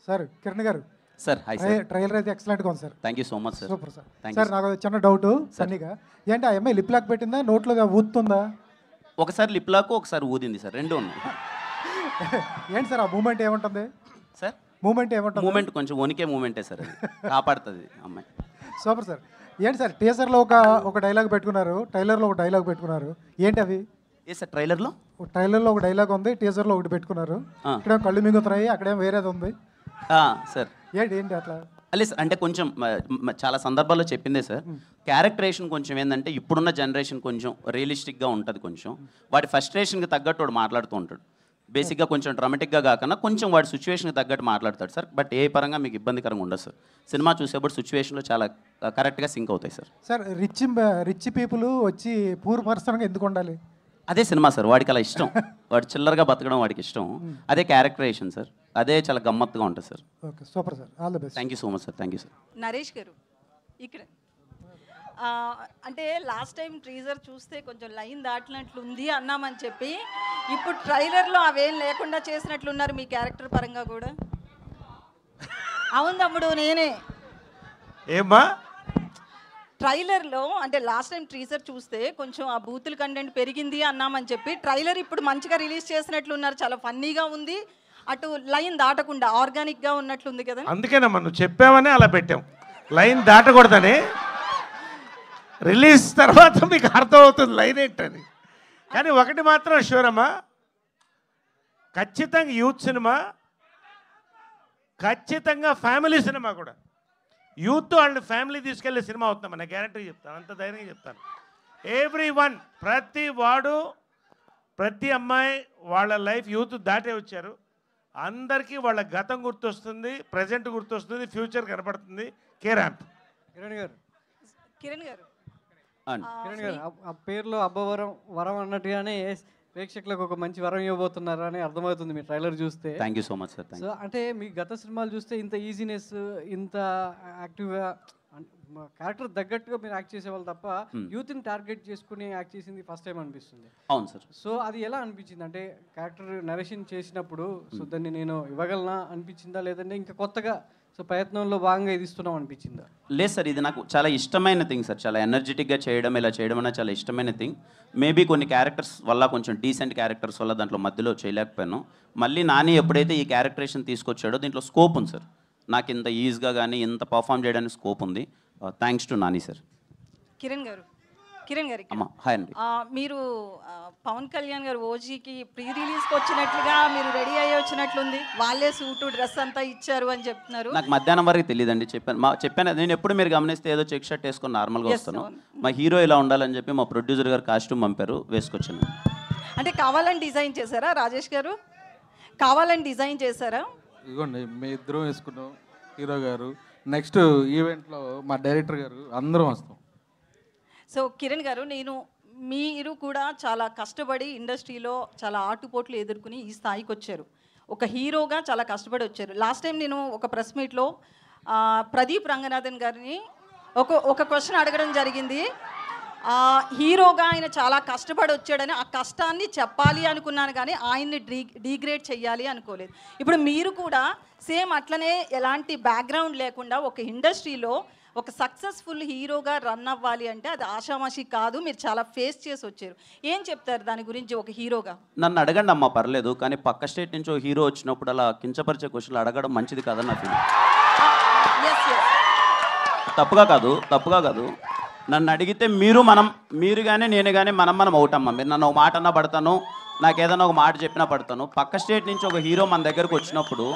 Sir Kiran గారు sir hi sir. Trailer అయితే ఎక్సలెంట్గా ఉంది sir. Thank you so much sir. Super sir. Sir నాకు చిన్న డౌట్ సన్నీగా, ఏంటి ఆ అమ్మాయి లిప్ లాక్ పెట్టిందా నోట్లో ఊతుందా? ఒకసారి లిప్ లాక్ ఒకసారి ఊదింది సార్, రెండు ఉన్నాయి. ఏంటి సార్ ఆ మూమెంట్ ఏముంటుంది సార్? మూమెంట్ ఏముంటుంది? మూమెంట్ కొంచెం వణికే మూమెంటే సార్, అది కాపాడుతుంది అమ్మాయి. Super sir. ఏంటి సార్ టీజర్లో ఒక డైలాగ్ పెట్టుకున్నారు, ట్రైలర్లో ఒక డైలాగ్ పెట్టుకున్నారు, ఏంటి అవి? ఏ సార్ ట్రైలర్లో? ట్రైలర్లో ఒక డైలాగ్ ఉంది, టీజర్లో ఒకటి పెట్టుకున్నారు. ఇక్కడేమో కళ్ళు మింగుతున్నాయి, అక్కడేమో వేరేది ఉంది సార్. ఏంటి అట్లా? లేదు సార్, అంటే కొంచెం చాలా సందర్భాల్లో చెప్పిందే సార్, క్యారెక్టరేషన్ కొంచెం ఏంటంటే ఇప్పుడున్న జనరేషన్ కొంచెం రియలిస్టిక్గా ఉంటుంది, కొంచెం వాడి ఫస్ట్రేషన్కి తగ్గట్టు వాడు మాట్లాడుతూ ఉంటాడు. బేసిక్గా కొంచెం డ్రామాటిక్గా కాకుండా కొంచెం వాడి సిచ్యువేషన్కి తగ్గట్టు మాట్లాడతాడు సార్. బట్ ఏ పరంగా మీకు ఇబ్బందికరంగా ఉండదు సార్. సినిమా చూసేప్పుడు సిచ్యువేషన్లో చాలా కరెక్ట్గా సింక్ అవుతాయి సార్. సార్ రిచ్ పీపుల్ వచ్చి పూర్ పర్సన్గా ఎందుకు ఉండాలి? అదే సినిమా సార్, వాడికి అలా ఇష్టం, వాడు చిల్లరగా బతకడం వాడికి ఇష్టం, అదే క్యారెక్టరేషన్ సార్, అదే చాలా గమ్మత్తుగా ఉంటుంది sir. Okay super sir, all the best. Thank you so much sir. Thank you sir. Naresh గారు ఇక్కడ అంటే లాస్ట్ టైం టీజర్ చూస్తే కొంచెం లైన్ దాటినట్లుంది అన్నామని చెప్పి, ఇప్పుడు ట్రైలర్లో అవేం లేకుండా చేసినట్లున్నారు మీ క్యారెక్టర్ పరంగా కూడా. అవును తమ్ముడు, నేనే ఏమ్మా ట్రైలర్లో అంటే లాస్ట్ టైం టీజర్ చూస్తే కొంచెం ఆ బూతుల కంటెంట్ పెరిగింది అన్నామని చెప్పి, ట్రైలర్ ఇప్పుడు మంచిగా రిలీజ్ చేసినట్లున్నారు, చాలా ఫన్నీగా ఉంది, అటు లైన్ దాటకుండా ఆర్గానిక్గా ఉన్నట్లుంది కదా. అందుకేనమ్మా నువ్వు చెప్పావని అలా పెట్టాం, లైన్ దాటకూడదని. రిలీజ్ తర్వాత మీకు అర్థమవుతుంది లైన్ ఏంటని. కానీ ఒకటి మాత్రం షూర్ అమ్మా, ఖచ్చితంగా యూత్ సినిమా, ఖచ్చితంగా ఫ్యామిలీ సినిమా కూడా. యూత్ వాళ్ళని ఫ్యామిలీ తీసుకెళ్లే సినిమా అవుతుందమ్మా, నేను గ్యారెంటీ చెప్తాను, అంత ధైర్యంగా చెప్తాను. ఎవ్రీ వన్, ప్రతి వాడు, ప్రతి అమ్మాయి వాళ్ళ లైఫ్ యూత్ దాటే వచ్చారు, అందరికీ వాళ్ళ గతం గుర్తొస్తుంది, ప్రజెంట్ గుర్తొస్తుంది, ఫ్యూచర్ కనపడుతుంది. కిరణ్ కిరణ్ గారు ఆ పేరులో అబ్బవరం వరం అన్నట్టుగానే ప్రేక్షకులకు ఒక మంచి వరం ఇవ్వబోతున్నారని అర్థమవుతుంది మీ ట్రైలర్ చూస్తే. Thank you so much sir. So అంటే మీ గత సినిమాలు చూస్తే ఇంత ఈజీనెస్, ఇంత యాక్టివ్గా క్యారెక్టర్ తగ్గట్టుగా మీరు యాక్ట్ చేసేవాళ్ళు తప్ప యూత్ని టార్గెట్ చేసుకుని యాక్ట్ చేసింది ఫస్ట్ టైం అనిపిస్తుంది. అవును సార్. సో అది ఎలా అనిపించింది? అంటే క్యారెక్టర్ నరేషన్ చేసినప్పుడు సో దాన్ని నేను ఇవ్వగలనా అనిపించిందా, లేదంటే ఇంకా కొత్తగా సో ప్రయత్నంలో భాగంగా ఇది ఇస్తున్నాం అనిపించిందా? లేదు సార్, ఇది నాకు చాలా ఇష్టమైన థింగ్ సార్, చాలా ఎనర్జెటిక్గా చేయడం, ఇలా చేయడం అన్న చాలా ఇష్టమైన థింగ్. మేబీ కొన్ని క్యారెక్టర్స్ వల్ల, కొంచెం డీసెంట్ క్యారెక్టర్స్ వల్ల దాంట్లో మధ్యలో చేయలేకపోయాను. మళ్ళీ నాని ఎప్పుడైతే ఈ క్యారెక్టరేషన్ తీసుకొచ్చాడో దీంట్లో స్కోప్ ఉంది సార్, నాకు ఇంత ఈజీగా కానీ ఇంత పర్ఫామ్ చేయడానికి స్కోప్ ఉంది. Thanks to Nani sir. Kiran గారు అమ్మా హాయ్ అండి. మీరు పవన్ కళ్యాణ్ గారు ఓజీకి ప్రీ రిలీజ్కి వచ్చినట్లుగా మీరు రెడీ అయ్యి వచ్చినట్లుంది, వాళ్ళే సూటు డ్రెస్ అంతా ఇచ్చారు అని చెప్తున్నారు. నాకు మధ్యాహ్నం వరకు తెలియదండి, చెప్పాను నేను ఎప్పుడు మీరు గమనిస్తే ఏదో చెక్ షర్ట్ వేసుకొని నార్మల్గా వస్తాను, మా హీరో ఇలా ఉండాలని చెప్పి మా ప్రొడ్యూసర్ గారు కాస్ట్యూమ్ పంపారు, వేసుకొచ్చాను. అంటే కావాలని డిజైన్ చేశారా రాజేష్ గారు? కావాలని డిజైన్ చేశారా? ఇదిగోండి మీ ఇద్దరం వేసుకున్నాం, హీరో గారు, నెక్స్ట్ ఈవెంట్లో మా డైరెక్టర్ గారు, అందరం వస్తాం. సో కిరణ్ గారు, మీరు కూడా చాలా కష్టపడి ఇండస్ట్రీలో చాలా ఆటుపోట్లు ఎదుర్కొని ఈ స్థాయికి వచ్చారు, ఒక హీరోగా చాలా కష్టపడి వచ్చారు. లాస్ట్ టైం నేను ఒక ప్రెస్ మీట్లో ప్రదీప్ రంగనాథన్ గారిని ఒక క్వశ్చన్ అడగడం జరిగింది. హీరోగా ఆయన చాలా కష్టపడి వచ్చాడని, ఆ కష్టాన్ని చెప్పాలి అనుకున్నాను కానీ ఆయన్ని డీగ్రేడ్ చేయాలి అనుకోలేదు. ఇప్పుడు మీరు కూడా సేమ్ అట్లనే ఎలాంటి బ్యాక్గ్రౌండ్ లేకుండా ఒక ఇండస్ట్రీలో ఒక సక్సెస్ఫుల్ హీరోగా రన్ అవ్వాలి అంటే అది ఆషామాషి కాదు, మీరు చాలా ఫేస్ చేసి వచ్చారు. ఏం చెప్తారు దాని గురించి ఒక హీరోగా? నన్ను అడగండి అమ్మా, పర్లేదు, కానీ పక్క స్టేట్ నుంచి ఒక హీరో వచ్చినప్పుడు అలా కించపరిచే క్వశ్చన్లు అడగడం మంచిది కాదని నా ఫీలింగ్. తప్పుగా కాదు. నన్ను అడిగితే మీరు కానీ నేను కానీ మనం అవుటమ్మా. మీరు నన్ను ఒక మాట అన్నా పడతాను, నాకు ఏదైనా ఒక మాట చెప్పినా పడతాను. పక్క స్టేట్ నుంచి ఒక హీరో మన దగ్గరకు వచ్చినప్పుడు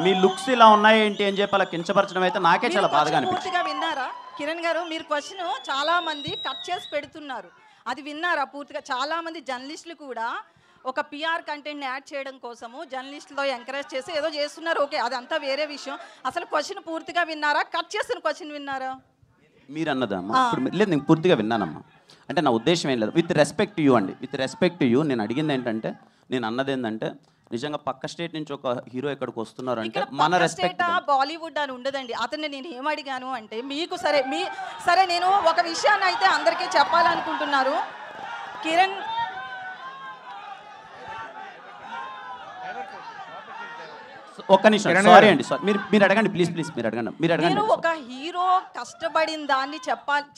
మీ లుక్స్ ఇలా ఉన్నాయి ఏంటి అని చెప్పి అలా కించపరచడం అయితే నాకే చాలా బాధగా అనిపించింది. పూర్తిగా విన్నారా కిరణ్ గారు? మీరు క్వశ్చన్ చాలా మంది కట్ చేసి పెడుతున్నారు, అది విన్నారా పూర్తిగా? చాలా మంది జర్నలిస్టులు కూడా ఒక పిఆర్ కంటెంట్ని యాడ్ చేయడం కోసము జర్నలిస్టులో ఎంకరేజ్ చేసి ఏదో చేస్తున్నారు. ఓకే, అదంతా వేరే విషయం. అసలు క్వశ్చన్ పూర్తిగా విన్నారా? కట్ చేసిన క్వశ్చన్ విన్నారా? మీరు అన్నదమ్మా ఇప్పుడు లేదు, నేను పూర్తిగా విన్నానమ్మా. అంటే నా ఉద్దేశం ఏం లేదు, విత్ రెస్పెక్ట్ యూ అండి, విత్ రెస్పెక్ట్ యూ నేను అడిగింది ఏంటంటే, నేను అన్నది ఏంటంటే నిజంగా పక్క స్టేట్ నుంచి ఒక హీరో ఇక్కడికి వస్తున్నారు అంటే మన రెస్పెక్ట్. బాలీవుడ్ అని ఉండదండి. అతన్ని నేను ఏమడిగాను అంటే, మీకు సరే నేను ఒక విషయాన్ని అయితే అందరికీ చెప్పాలనుకుంటున్నారు. ఒక్క నిమిషం, సారీ అండి, సారీ, మీరు అడగండి ప్లీజ్, మీరు అడగండి, నేను ఒక హీరో కష్టపడిన దాన్ని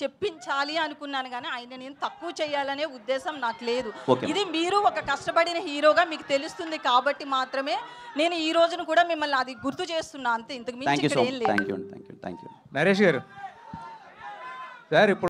చెప్పించాలి అనుకున్నాను, కానీ ఆయన నేను తక్కువ చేయాలనే ఉద్దేశం నాకు లేదు. ఇది మీరు ఒక కష్టపడిన హీరోగా మీకు తెలుస్తుంది కాబట్టి మాత్రమే నేను ఈ రోజును కూడా మిమ్మల్ని అది గుర్తు చేస్తున్నా అంతే, ఇంతకు మించి ఇక్కడ ఏం లేదు. Thank you. నరేష్ గారు సార్ ఇప్పుడు